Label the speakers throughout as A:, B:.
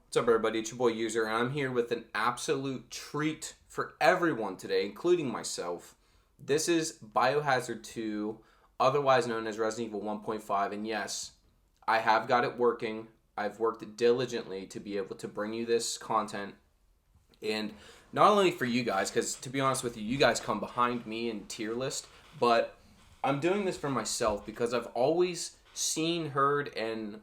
A: What's up, everybody? It's your boy User, and I'm here with an absolute treat for everyone today, including myself. This is Biohazard 2, otherwise known as Resident Evil 1.5, and yes, I have got it working. I've worked diligently to be able to bring you this content, and not only for you guys, because to be honest with you, you guys come behind me in tier list, but I'm doing this for myself because I've always seen, heard, and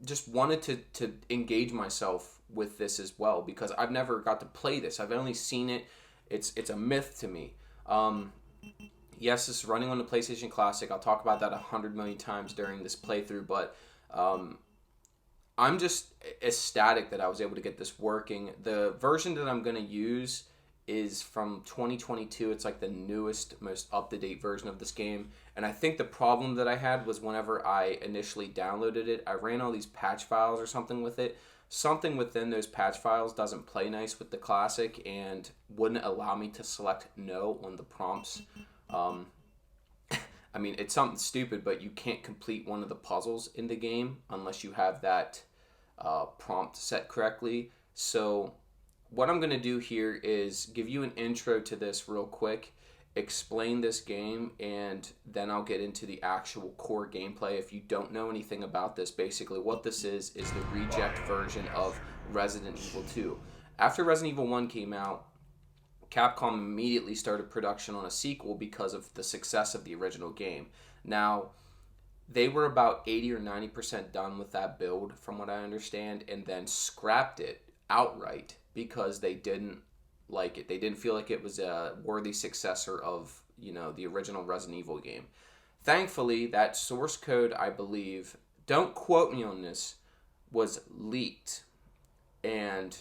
A: just wanted to engage myself with this as well because I've never got to play this. I've only seen it. It's a myth to me. Yes, this is running on the PlayStation Classic. I'll talk about that 100 million times during this playthrough, but I'm just ecstatic that I was able to get this working. The version that I'm going to use is from 2022. It's like the newest, most up-to-date version of this game. And I think the problem that I had was whenever I initially downloaded it, I ran all these patch files or something with it. Something within those patch files doesn't play nice with the classic and wouldn't allow me to select no on the prompts. I mean, it's something stupid, but you can't complete one of the puzzles in the game unless you have that prompt set correctly. So what I'm going to do here is give you an intro to this real quick, explain this game, and then I'll get into the actual core gameplay. If you don't know anything about this, basically what this is the reject version of Resident Evil 2. After Resident Evil 1 came out, Capcom immediately started production on a sequel because of the success of the original game. Now, they were about 80 or 90% done with that build, from what I understand, and then scrapped it outright because they didn't like it. They didn't feel like it was a worthy successor of, the original Resident Evil game. Thankfully, that source code, I believe, don't quote me on this, was leaked. And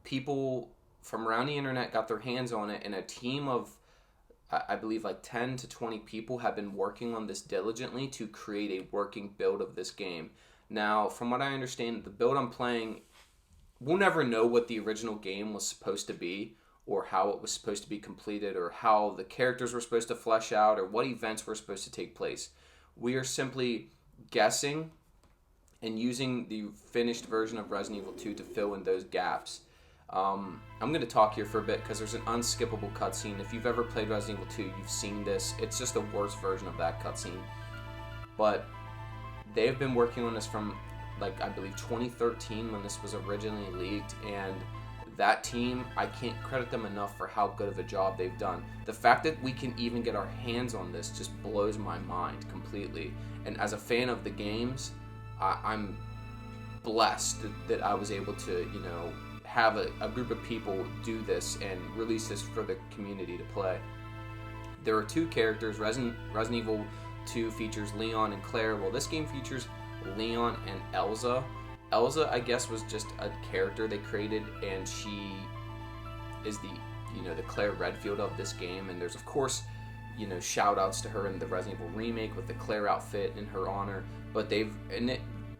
A: people from around the internet got their hands on it, and a team of, I believe, like 10 to 20 people have been working on this diligently to create a working build of this game. Now, from what I understand, the build I'm playing, we'll never know what the original game was supposed to be, or how it was supposed to be completed, or how the characters were supposed to flesh out, or what events were supposed to take place. We are simply guessing and using the finished version of Resident Evil 2 to fill in those gaps. I'm going to talk here for a bit because there's an unskippable cutscene. If you've ever played Resident Evil 2, you've seen this. It's just a worse version of that cutscene. But they've been working on this from, I believe 2013 when this was originally leaked, and that team, I can't credit them enough for how good of a job they've done. The fact that we can even get our hands on this just blows my mind completely. And as a fan of the games, I'm blessed that I was able to, have a group of people do this and release this for the community to play. There are two characters. Resident Evil 2 features Leon and Claire. Well, this game features Leon and Elza. Elza, I guess, was just a character they created, and she is the Claire Redfield of this game. And there's, of course, shout outs to her in the Resident Evil remake with the Claire outfit in her honor. But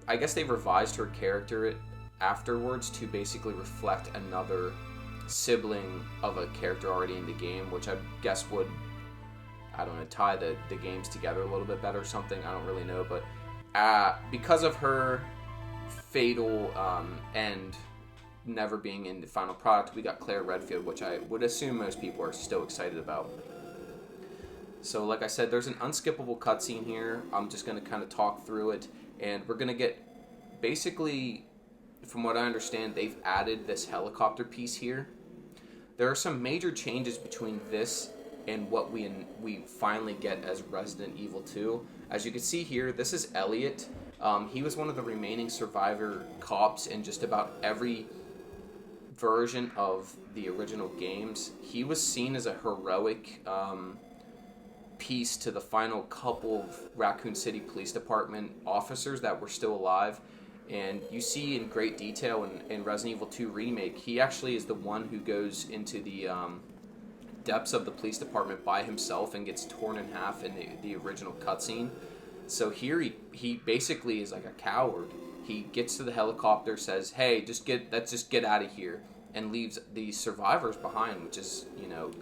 A: I guess they've revised her character afterwards to basically reflect another sibling of a character already in the game, which I guess would, tie the games together a little bit better or something. I don't really know, but because of her fatal end never being in the final product, we got Claire Redfield, which I would assume most people are still excited about. So like I said, there's an unskippable cutscene here. I'm just going to kind of talk through it, and we're going to get, basically, from what I understand, they've added this helicopter piece here. There are some major changes between this and what we finally get as Resident Evil 2. As you can see here, this is Elliot. He was one of the remaining survivor cops in just about every version of the original games. He was seen as a heroic piece to the final couple of Raccoon City Police Department officers that were still alive. And you see in great detail in Resident Evil 2 Remake, he actually is the one who goes into the depths of the police department by himself and gets torn in half in the original cutscene. So here he basically is like a coward. He gets to the helicopter, says, "Hey, let's just get out of here," and leaves the survivors behind, which is,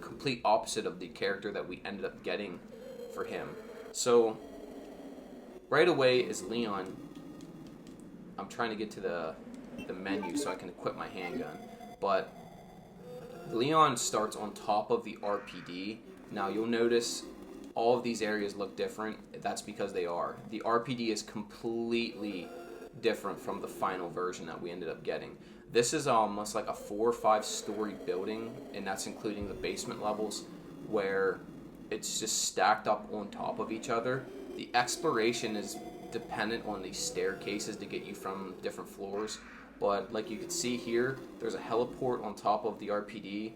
A: complete opposite of the character that we ended up getting for him. So right away is Leon. I'm trying to get to the the menu so I can equip my handgun. But Leon starts on top of the RPD. Now you'll notice all of these areas look different. That's because they are. The RPD is completely different from the final version that we ended up getting. This is almost like a 4 or 5 story building, and that's including the basement levels, where it's just stacked up on top of each other. The exploration is dependent on these staircases to get you from different floors, but like you can see here, there's a heliport on top of the RPD.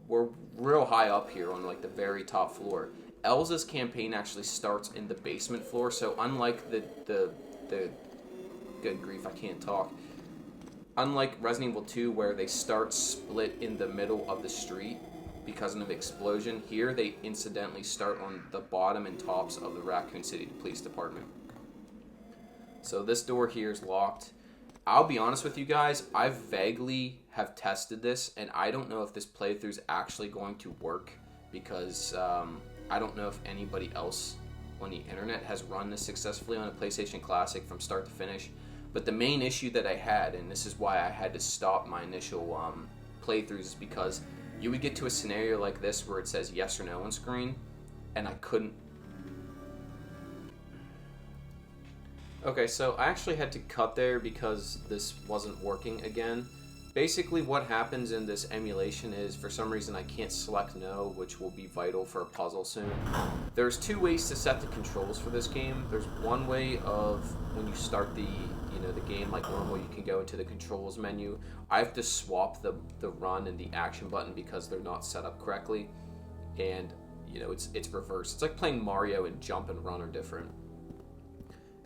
A: We're real high up here on like the very top floor. Elza's campaign actually starts in the basement floor, so unlike the good grief, I can't talk. Unlike Resident Evil 2, where they start split in the middle of the street because of an explosion, here they incidentally start on the bottom and tops of the Raccoon City Police Department. So this door here is locked. I'll be honest with you guys, I vaguely have tested this, and I don't know if this playthrough is actually going to work, because I don't know if anybody else on the internet has run this successfully on a PlayStation Classic from start to finish. But the main issue that I had, and this is why I had to stop my initial playthroughs, is because you would get to a scenario like this where it says yes or no on screen, and I couldn't. Okay, so I actually had to cut there because this wasn't working again. Basically what happens in this emulation is, for some reason, I can't select no, which will be vital for a puzzle soon. There's 2 ways to set the controls for this game. There's one way of when you start the game like normal, you can go into the controls menu. I have to swap the run and the action button because they're not set up correctly, and it's reversed. It's like playing Mario, and jump and run are different.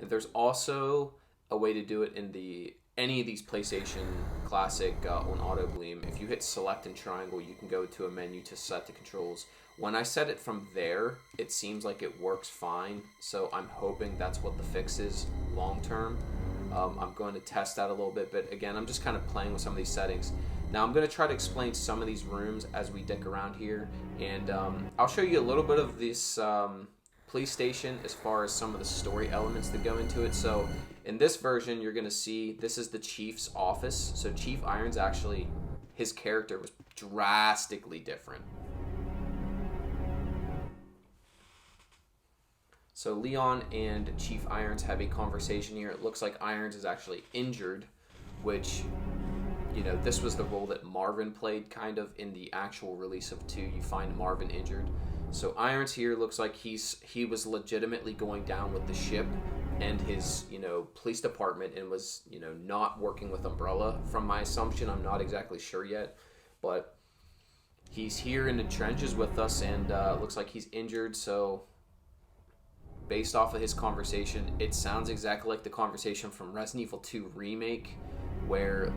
A: And there's also a way to do it in any of these PlayStation Classic on Auto Bleem. If you hit select and triangle, you can go to a menu to set the controls. When I set it from there, it seems like it works fine, so I'm hoping that's what the fix is long term. I'm going to test that a little bit, but again, I'm just kind of playing with some of these settings. Now I'm going to try to explain some of these rooms as we dick around here, and I'll show you a little bit of this police station as far as some of the story elements that go into it. So in this version, you're going to see this is the Chief's office. So Chief Irons, actually, his character was drastically different. So Leon and Chief Irons have a conversation here. It looks like Irons is actually injured, which, this was the role that Marvin played kind of in the actual release of 2. You find Marvin injured. So Irons here looks like he was legitimately going down with the ship and his, police department, and was, not working with Umbrella, from my assumption. I'm not exactly sure yet, but he's here in the trenches with us, and looks like he's injured. So based off of his conversation, it sounds exactly like the conversation from Resident Evil 2 Remake, where,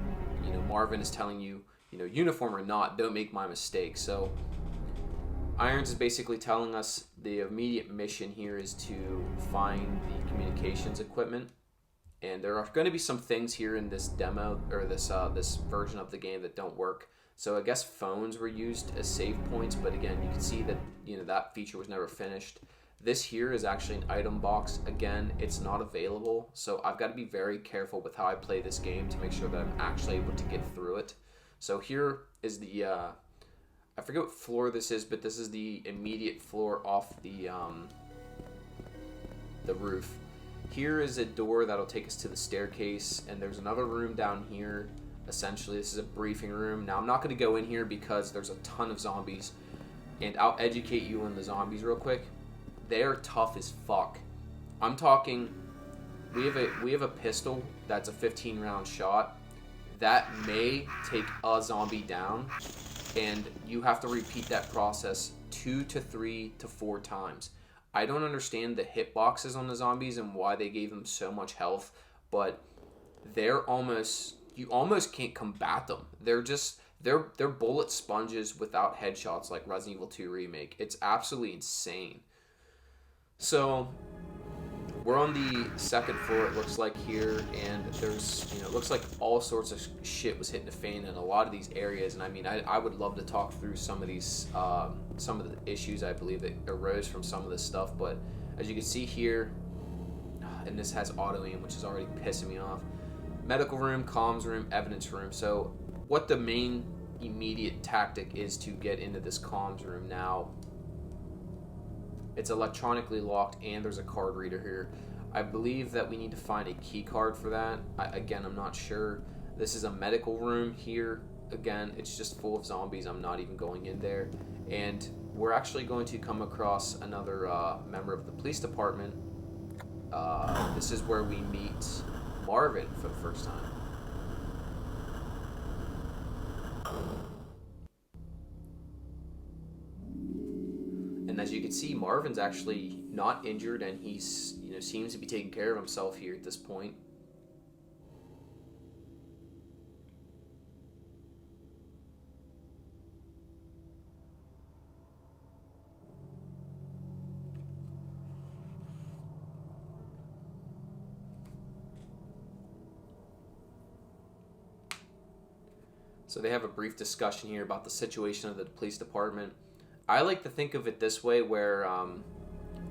A: Marvin is telling you, uniform or not, don't make my mistake. So Irons is basically telling us the immediate mission here is to find the communications equipment, and there are going to be some things here in this demo, or this version of the game, that don't work. So I guess phones were used as save points, but again, you can see that that feature was never finished. This here is actually an item box. Again, it's not available, so I've got to be very careful with how I play this game to make sure that I'm actually able to get through it. So here is the I forget what floor this is, but this is the immediate floor off the roof. Here is a door that'll take us to the staircase, and there's another room down here. Essentially, this is a briefing room. Now, I'm not going to go in here because there's a ton of zombies, and I'll educate you on the zombies real quick. They are tough as fuck. I'm talking, we have a pistol that's a 15-round shot that may take a zombie down, and you have to repeat that process 2 to 3 to 4 times. I don't understand the hitboxes on the zombies and why they gave them so much health, but you almost can't combat them. They're bullet sponges without headshots, like Resident Evil 2 Remake. It's absolutely insane. So we're on the 2nd floor, it looks like here, and there's, it looks like all sorts of shit was hitting the fan in a lot of these areas. And I mean, I would love to talk through some of these, some of the issues I believe that arose from some of this stuff. But as you can see here, and this has auto aim, which is already pissing me off. medical room, comms room, evidence room. So what the main immediate tactic is to get into this comms room now. It's electronically locked and there's a card reader here. I believe that we need to find a key card for that. Again, I'm not sure. This is a medical room here. Again, it's just full of zombies. I'm not even going in there. And we're actually going to come across another member of the police department. This is where we meet Marvin for the first time. And as you can see, Marvin's actually not injured, and he's, seems to be taking care of himself here at this point. So they have a brief discussion here about the situation of the police department. I like to think of it this way, where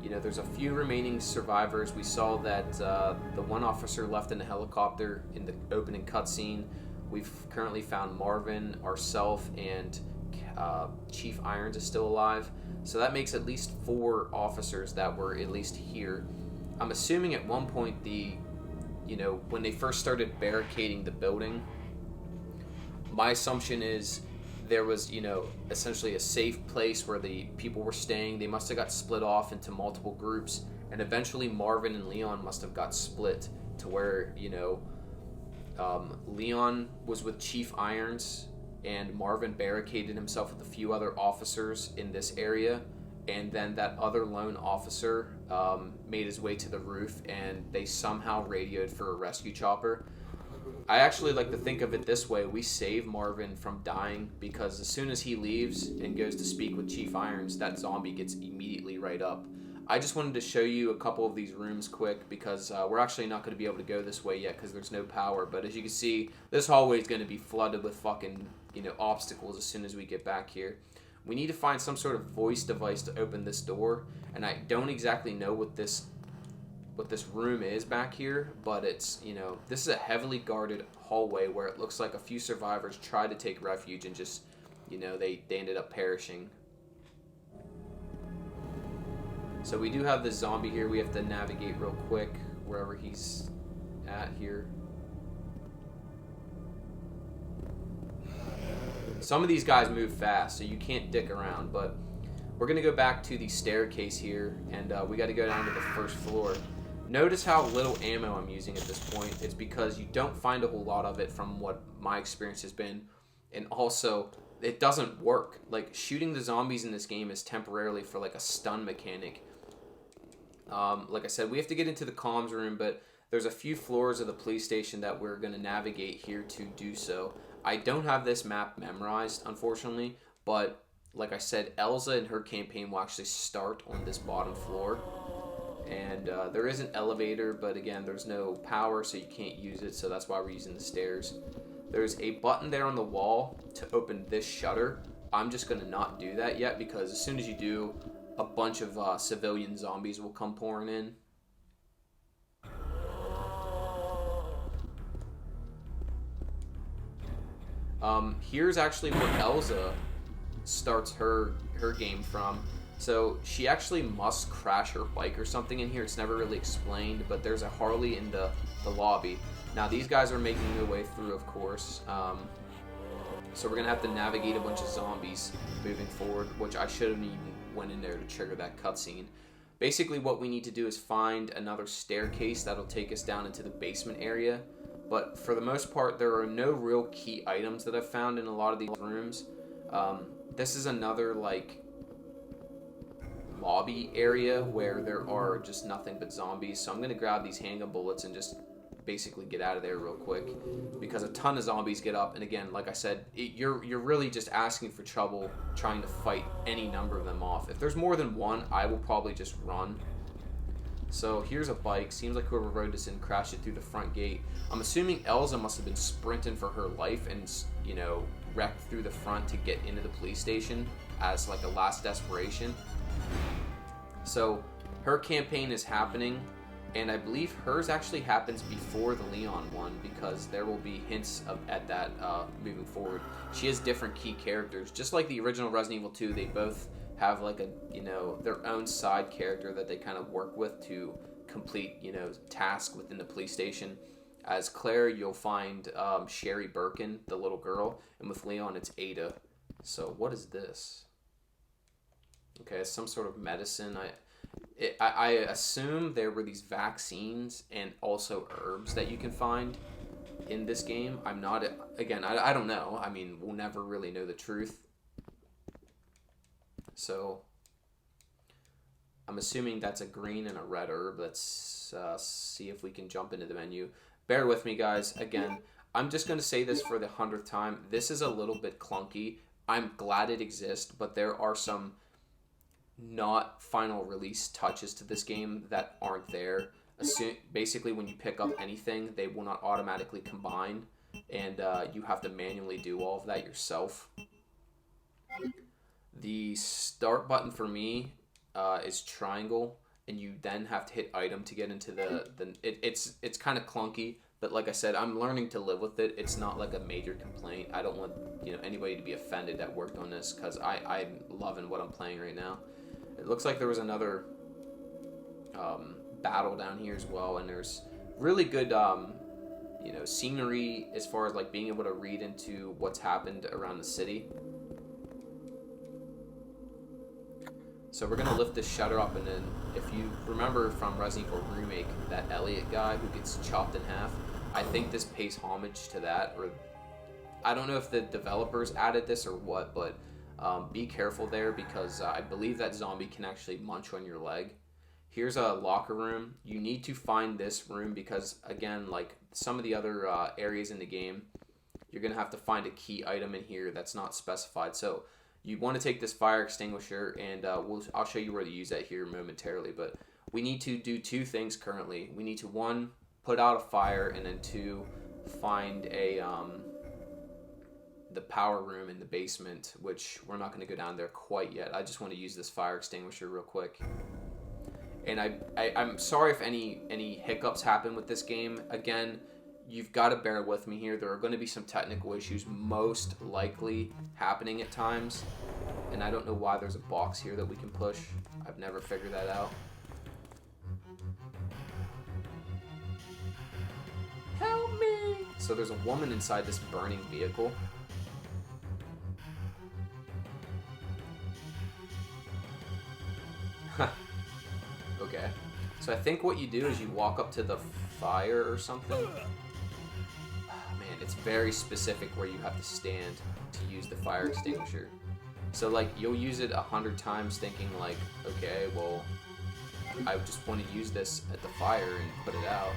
A: there's a few remaining survivors. We saw that the one officer left in a helicopter in the opening cutscene. We've currently found Marvin, ourselves, and Chief Irons is still alive. So that makes at least 4 officers that were at least here. I'm assuming at one point when they first started barricading the building, my assumption is there was, essentially a safe place where the people were staying. They must have got split off into multiple groups, and eventually Marvin and Leon must have got split to where, Leon was with Chief Irons, and Marvin barricaded himself with a few other officers in this area, and then that other lone officer made his way to the roof, and they somehow radioed for a rescue chopper. I actually like to think of it this way. We save Marvin from dying, because as soon as he leaves and goes to speak with Chief Irons, that zombie gets immediately right up. I just wanted to show you a couple of these rooms quick, because we're actually not going to be able to go this way yet because there's no power. But as you can see, this hallway is going to be flooded with fucking, obstacles as soon as we get back here. We need to find some sort of voice device to open this door, and I don't exactly know what this room is back here, but it's, this is a heavily guarded hallway where it looks like a few survivors tried to take refuge and just, they ended up perishing. So we do have this zombie here. We have to navigate real quick wherever he's at here. Some of these guys move fast, so you can't dick around, but we're going to go back to the staircase here, and we got to go down to the first floor. Notice how little ammo I'm using at this point. It's because you don't find a whole lot of it from what my experience has been. And also, it doesn't work. Like, shooting the zombies in this game is temporarily for like a stun mechanic. Like I said, we have to get into the comms room, but there's a few floors of the police station that we're going to navigate here to do so. I don't have this map memorized, unfortunately, but like I said, Elza and her campaign will actually start on this bottom floor. And there is an elevator, but again, there's no power, so you can't use it, so that's why we're using the stairs. There's a button there on the wall to open this shutter. I'm just going to not do that yet, because as soon as you do, a bunch of civilian zombies will come pouring in. Here's actually where Elza starts her game from. So she actually must crash her bike or something in here. It's never really explained, but there's a Harley in the lobby. Now these guys are making their way through, of course. So we're going to have to navigate a bunch of zombies moving forward, which I should have even went in there to trigger that cutscene. Basically what we need to do is find another staircase that'll take us down into the basement area. But for the most part, there are no real key items that I've found in a lot of these rooms. This is another, like, lobby area where there are just nothing but zombies. So I'm going to grab these handgun bullets and just basically get out of there real quick, because a ton of zombies get up, and again, like I said, you're really just asking for trouble trying to fight any number of them off. If there's more than one, I will probably just run. So here's a bike. Seems like whoever rode this in crashed it through the front gate. I'm assuming Elza must have been sprinting for her life and, wrecked through the front to get into the police station as like a last desperation. So her campaign is happening, And I believe hers actually happens before the Leon one, because there will be hints at that moving forward. She has different key characters. Just like the original Resident Evil 2, they both have like a, their own side character that they kind of work with to complete, tasks within the police station. As Claire, you'll find Sherry Birkin, the little girl, and with Leon, it's Ada. So what is this? Okay, it's some sort of medicine. I assume there were these vaccines and also herbs that you can find in this game. I'm not, again, I don't know. I mean, we'll never really know the truth. So, I'm assuming that's a green and a red herb. Let's see if we can jump into the menu. Bear with me, guys. Again, I'm just going to say this for the 100th time. This is a little bit clunky. I'm glad it exists, but there are some not final release touches to this game that aren't there. Basically, when you pick up anything, they will not automatically combine, and you have to manually do all of that yourself. The start button for me is triangle, and you then have to hit item to get into it's kind of clunky, but like I said, I'm learning to live with it. It's not like a major complaint. I don't want anybody to be offended that worked on this, because I'm loving what I'm playing right now. It looks like there was another battle down here as well, and there's really good scenery as far as like being able to read into what's happened around the city. So we're going to lift this shutter up, and then if you remember from Resident Evil Remake, that Elliot guy who gets chopped in half, I think this pays homage to that. Or I don't know if the developers added this or what, but be careful there, because I believe that zombie can actually munch on your leg. Here's a locker room. You need to find this room because, again, like some of the other areas in the game, you're going to have to find a key item in here that's not specified. So you want to take this fire extinguisher, and I'll show you where to use that here momentarily. But we need to do two things currently. We need to, one, put out a fire, and then two, find the power room in the basement, which we're not going to go down there quite yet. I just want to use this fire extinguisher real quick. And I'm sorry if any hiccups happen with this game. Again, you've got to bear with me here. There are going to be some technical issues most likely happening at times. And I don't know why there's a box here that we can push. I've never figured that out. Help me! So there's a woman inside this burning vehicle. Okay. So I think what you do is you walk up to the fire or something. Man, it's very specific where you have to stand to use the fire extinguisher. So like you'll use it 100 times thinking like, okay, well, I just want to use this at the fire and put it out.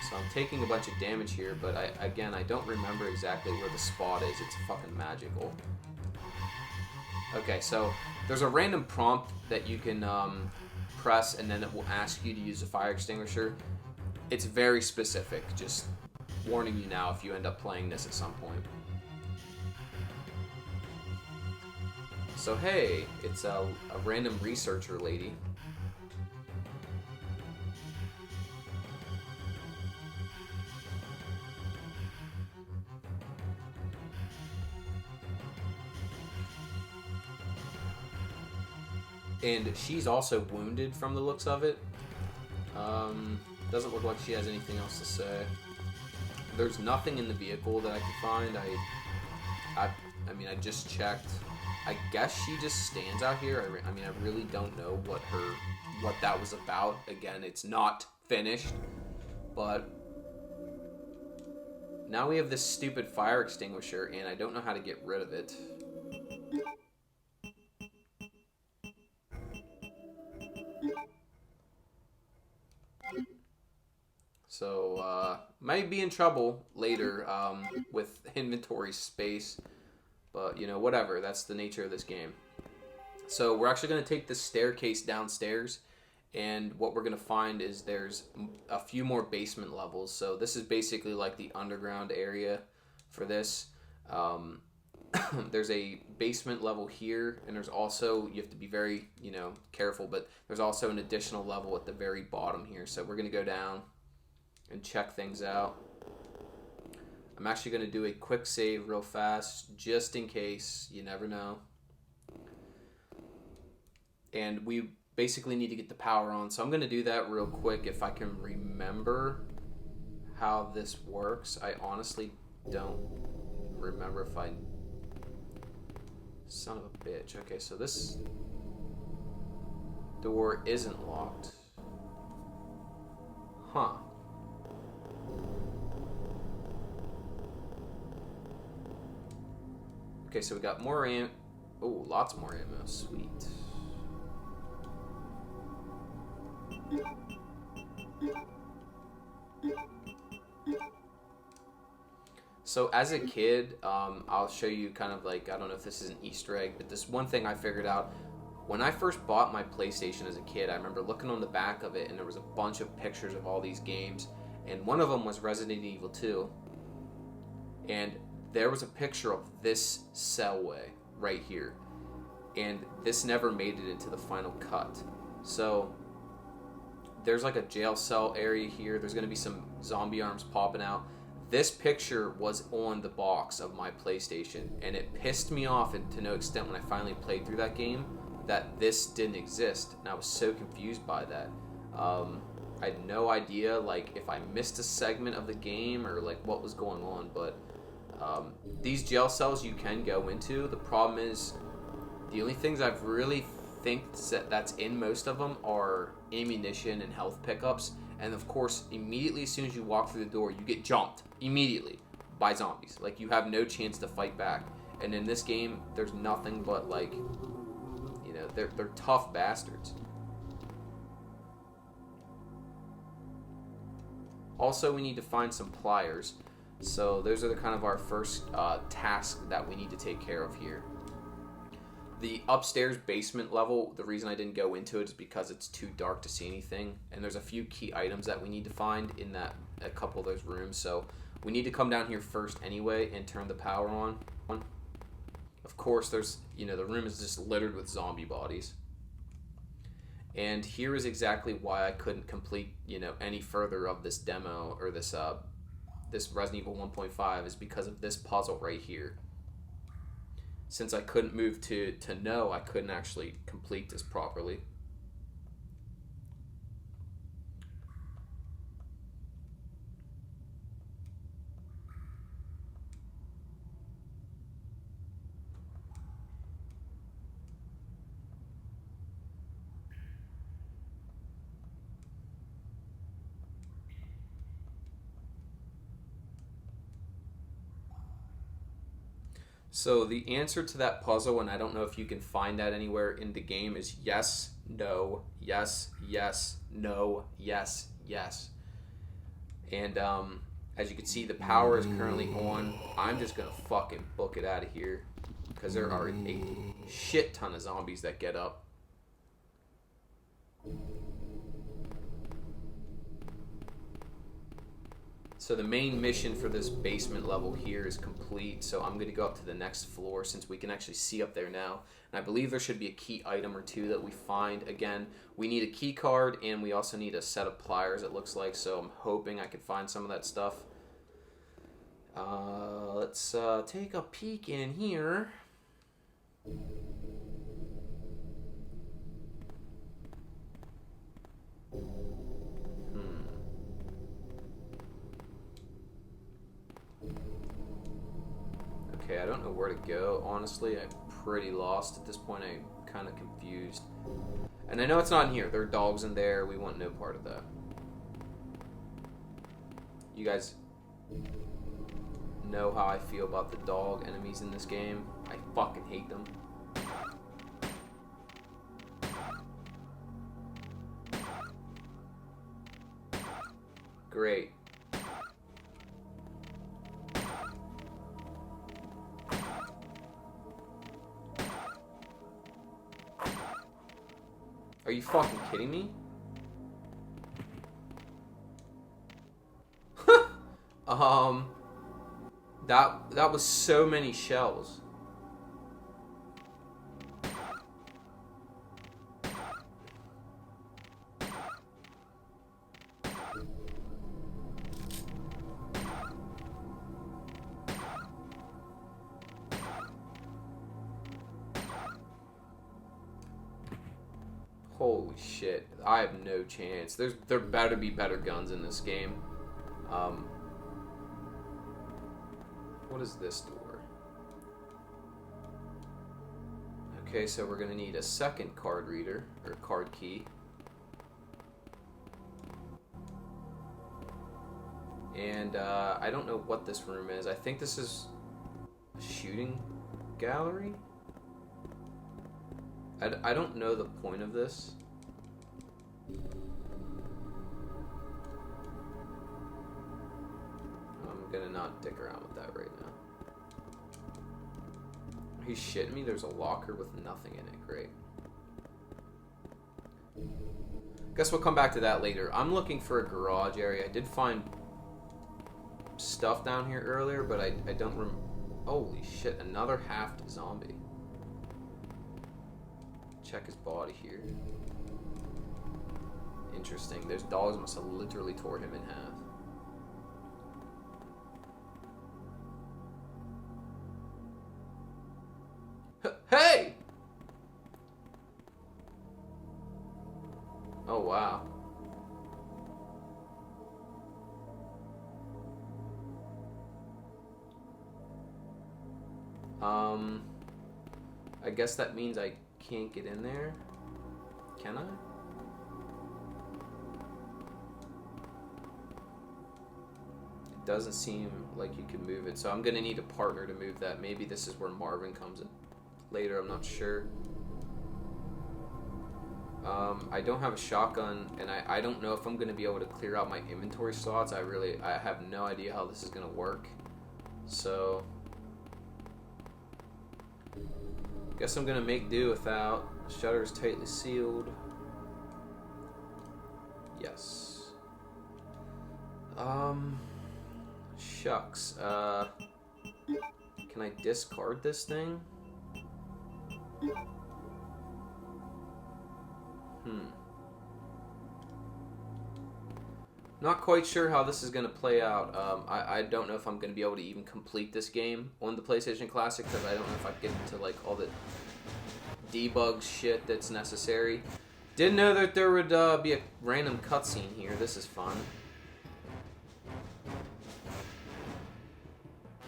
A: So I'm taking a bunch of damage here, but I don't remember exactly where the spot is. It's fucking magical. Okay, so there's a random prompt that you can press, and then it will ask you to use a fire extinguisher. It's very specific, just warning you now if you end up playing this at some point. So hey, it's a random researcher lady. And she's also wounded from the looks of it. Doesn't look like she has anything else to say. There's nothing in the vehicle that I can find. I mean, I just checked. I guess she just stands out here. I mean, I really don't know what that was about. Again, it's not finished. But now we have this stupid fire extinguisher, and I don't know how to get rid of it. So, might be in trouble later with inventory space, but, whatever. That's the nature of this game. So, we're actually going to take the staircase downstairs, and what we're going to find is there's a few more basement levels. So, this is basically like the underground area for this. there's a basement level here, and there's also, you have to be very, careful, but there's also an additional level at the very bottom here. So we're going to go down and check things out. I'm actually going to do a quick save real fast, just in case. You never know. And we basically need to get the power on, so I'm going to do that real quick if I can remember how this works. I honestly don't remember if I... Son of a bitch. Okay, so this door isn't locked. Huh. Okay, so we got more ammo. Oh, lots more ammo. Sweet. So as a kid, I'll show you kind of like, I don't know if this is an Easter egg, but this one thing I figured out. When I first bought my PlayStation as a kid, I remember looking on the back of it, and there was a bunch of pictures of all these games, and one of them was Resident Evil 2. And there was a picture of this cellway right here, and this never made it into the final cut. So there's like a jail cell area here. There's going to be some zombie arms popping out. This picture was on the box of my PlayStation, and it pissed me off to no extent when I finally played through that game that this didn't exist, and I was so confused by that. I had no idea like if I missed a segment of the game or like what was going on, but these jail cells you can go into. The problem is the only things I've really think that's in most of them are ammunition and health pickups. And of course, immediately as soon as you walk through the door, you get jumped immediately by zombies. Like, you have no chance to fight back. And in this game, there's nothing but like, they're tough bastards. Also, we need to find some pliers. So those are the kind of our first task that we need to take care of here. The upstairs basement level, the reason I didn't go into it is because it's too dark to see anything. And there's a few key items that we need to find in a couple of those rooms. So we need to come down here first anyway and turn the power on. Of course, there's, the room is just littered with zombie bodies. And here is exactly why I couldn't complete, any further of this demo or this Resident Evil 1.5 is because of this puzzle right here. Since I couldn't move to no, I couldn't actually complete this properly. So the answer to that puzzle, and I don't know if you can find that anywhere in the game, is yes, no, yes, yes, no, yes, yes. And as you can see, the power is currently on. I'm just going to fucking book it out of here because there are a shit ton of zombies that get up. So the main mission for this basement level here is complete, so I'm going to go up to the next floor since we can actually see up there now. And I believe there should be a key item or two that we find. Again, we need a key card, and we also need a set of pliers, it looks like, so I'm hoping I can find some of that stuff. Let's take a peek in here. Okay, I don't know where to go, honestly. I'm pretty lost at this point. I'm kind of confused. And I know it's not in here. There are dogs in there. We want no part of that. You guys know how I feel about the dog enemies in this game. I fucking hate them. Great. Are you fucking kidding me? That was so many shells. Holy shit. I have no chance. There better be better guns in this game. What is this door? Okay, so we're gonna need a second card reader, or card key. And I don't know what this room is. I think this is a shooting gallery? I don't know the point of this. I'm gonna not dick around with that right now. Are you shitting me? There's a locker with nothing in it. Great. Guess we'll come back to that later. I'm looking for a garage area. I did find stuff down here earlier, but I don't remember. Holy shit, another halved zombie. Check his body here. Interesting. Those dogs must have literally tore him in half. Hey! Oh, wow. I guess that means I can't get in there. Can I? It doesn't seem like you can move it, so I'm gonna need a partner to move that. Maybe this is where Marvin comes in later, I'm not sure. I don't have a shotgun, and I don't know if I'm gonna be able to clear out my inventory slots. I have no idea how this is gonna work. So guess I'm gonna make do without. Shutter is tightly sealed. Yes. Shucks. Can I discard this thing? Not quite sure how this is going to play out. I don't know if I'm going to be able to even complete this game on the PlayStation Classic, because I don't know if I get into like all the debug shit that's necessary. Didn't know that there would be a random cutscene here. This is fun.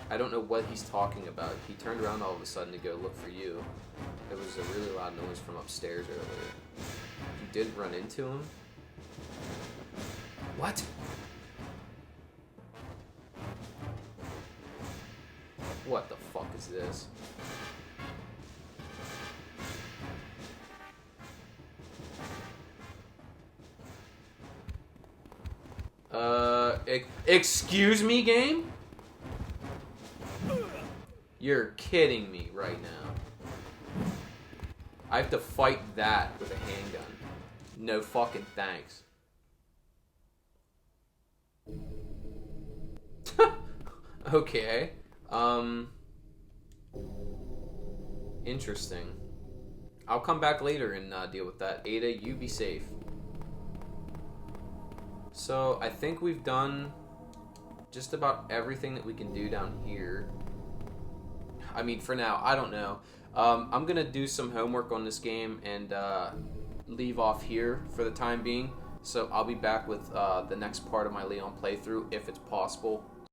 A: I don't know what he's talking about. He turned around all of a sudden to go look for you. There was a really loud noise from upstairs earlier. You did run into him? What? What the fuck is this? Excuse me, game? You're kidding me right now. I have to fight that with a handgun. No fucking thanks. Okay. Interesting. I'll come back later and deal with that. Ada, you be safe. So, I think we've done just about everything that we can do down here. I mean, for now, I don't know. I'm gonna do some homework on this game and leave off here for the time being. So I'll be back with the next part of my Leon playthrough, if it's possible.